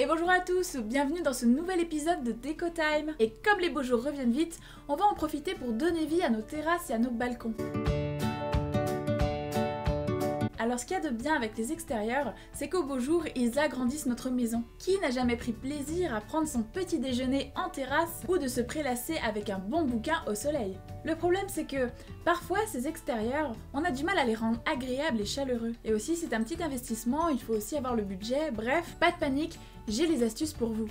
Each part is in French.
Et bonjour à tous, bienvenue dans ce nouvel épisode de Déco Time. Et comme les beaux jours reviennent vite, on va en profiter pour donner vie à nos terrasses et à nos balcons. Alors ce qu'il y a de bien avec les extérieurs, c'est qu'au beau jour, ils agrandissent notre maison. Qui n'a jamais pris plaisir à prendre son petit déjeuner en terrasse ou de se prélasser avec un bon bouquin au soleil? Le problème c'est que parfois ces extérieurs, on a du mal à les rendre agréables et chaleureux. Et aussi c'est un petit investissement, il faut aussi avoir le budget, bref, pas de panique, j'ai les astuces pour vous.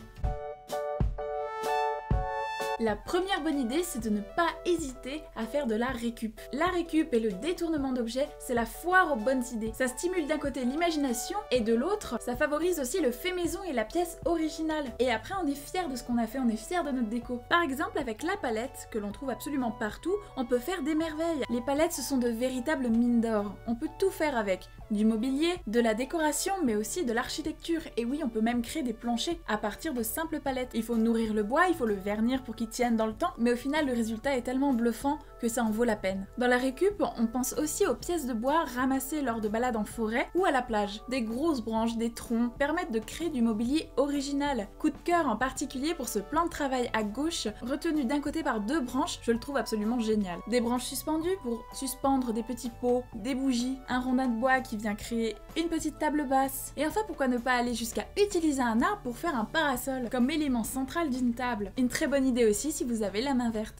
La première bonne idée, c'est de ne pas hésiter à faire de la récup. La récup et le détournement d'objets, c'est la foire aux bonnes idées. Ça stimule d'un côté l'imagination et de l'autre, ça favorise aussi le fait maison et la pièce originale. Et après, on est fier de ce qu'on a fait, on est fier de notre déco. Par exemple, avec la palette, que l'on trouve absolument partout, on peut faire des merveilles. Les palettes, ce sont de véritables mines d'or. On peut tout faire avec. Du mobilier, de la décoration, mais aussi de l'architecture. Et oui, on peut même créer des planchers à partir de simples palettes. Il faut nourrir le bois, il faut le vernir pour qu'il tienne dans le temps, mais au final le résultat est tellement bluffant que ça en vaut la peine. Dans la récup, on pense aussi aux pièces de bois ramassées lors de balades en forêt ou à la plage. Des grosses branches, des troncs permettent de créer du mobilier original. Coup de cœur en particulier pour ce plan de travail à gauche, retenu d'un côté par deux branches, je le trouve absolument génial. Des branches suspendues pour suspendre des petits pots, des bougies, un rondin de bois qui vient créer une petite table basse. Et enfin, pourquoi ne pas aller jusqu'à utiliser un arbre pour faire un parasol comme élément central d'une table. Une très bonne idée aussi si vous avez la main verte.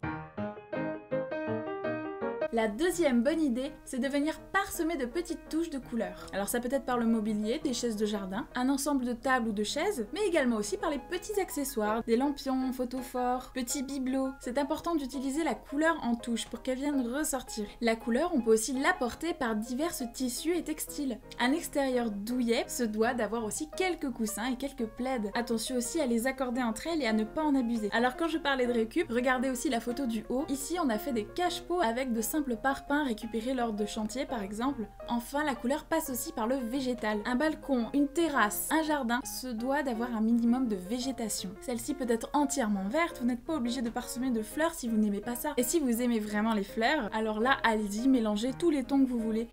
La deuxième bonne idée, c'est de venir parsemer de petites touches de couleurs. Alors ça peut être par le mobilier, des chaises de jardin, un ensemble de tables ou de chaises, mais également aussi par les petits accessoires, des lampions, photophores, petits bibelots. C'est important d'utiliser la couleur en touche pour qu'elle vienne ressortir. La couleur, on peut aussi l'apporter par divers tissus et textiles. Un extérieur douillet se doit d'avoir aussi quelques coussins et quelques plaids. Attention aussi à les accorder entre elles et à ne pas en abuser. Alors quand je parlais de récup, regardez aussi la photo du haut. Ici, on a fait des cache-pots avec de simples parpaings récupérés lors de chantier par exemple. Enfin, la couleur passe aussi par le végétal. Un balcon, une terrasse, un jardin se doit d'avoir un minimum de végétation. Celle-ci peut être entièrement verte, vous n'êtes pas obligé de parsemer de fleurs si vous n'aimez pas ça. Et si vous aimez vraiment les fleurs, alors là, allez-y, mélangez tous les tons que vous voulez.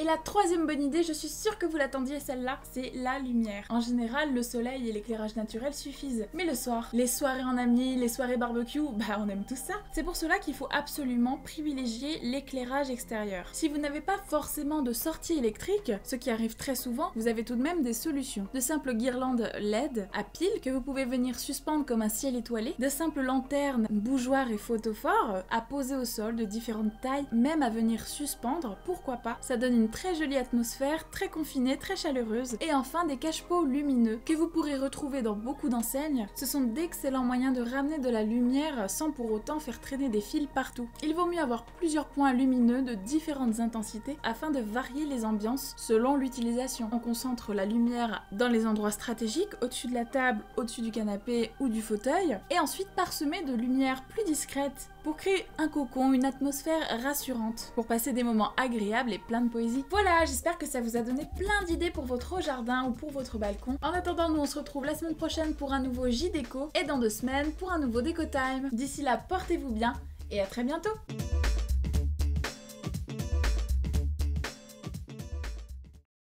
Et la troisième bonne idée, je suis sûre que vous l'attendiez celle-là, c'est la lumière. En général, le soleil et l'éclairage naturel suffisent. Mais le soir, les soirées en amis, les soirées barbecue, bah on aime tout ça. C'est pour cela qu'il faut absolument privilégier l'éclairage extérieur. Si vous n'avez pas forcément de sortie électrique, ce qui arrive très souvent, vous avez tout de même des solutions. De simples guirlandes LED à piles que vous pouvez venir suspendre comme un ciel étoilé, de simples lanternes, bougeoirs et photophores à poser au sol de différentes tailles, même à venir suspendre, pourquoi pas. Ça donne une très jolie atmosphère, très confinée, très chaleureuse. Et enfin des cache-pots lumineux que vous pourrez retrouver dans beaucoup d'enseignes. Ce sont d'excellents moyens de ramener de la lumière sans pour autant faire traîner des fils partout. Il vaut mieux avoir plusieurs points lumineux de différentes intensités afin de varier les ambiances selon l'utilisation. On concentre la lumière dans les endroits stratégiques, au-dessus de la table, au-dessus du canapé ou du fauteuil, et ensuite parsemer de lumière plus discrète pour créer un cocon, une atmosphère rassurante, pour passer des moments agréables et pleins de poésie. Voilà, j'espère que ça vous a donné plein d'idées pour votre jardin ou pour votre balcon. En attendant, nous on se retrouve la semaine prochaine pour un nouveau JDéco et dans 2 semaines pour un nouveau Déco Time. D'ici là, portez-vous bien et à très bientôt.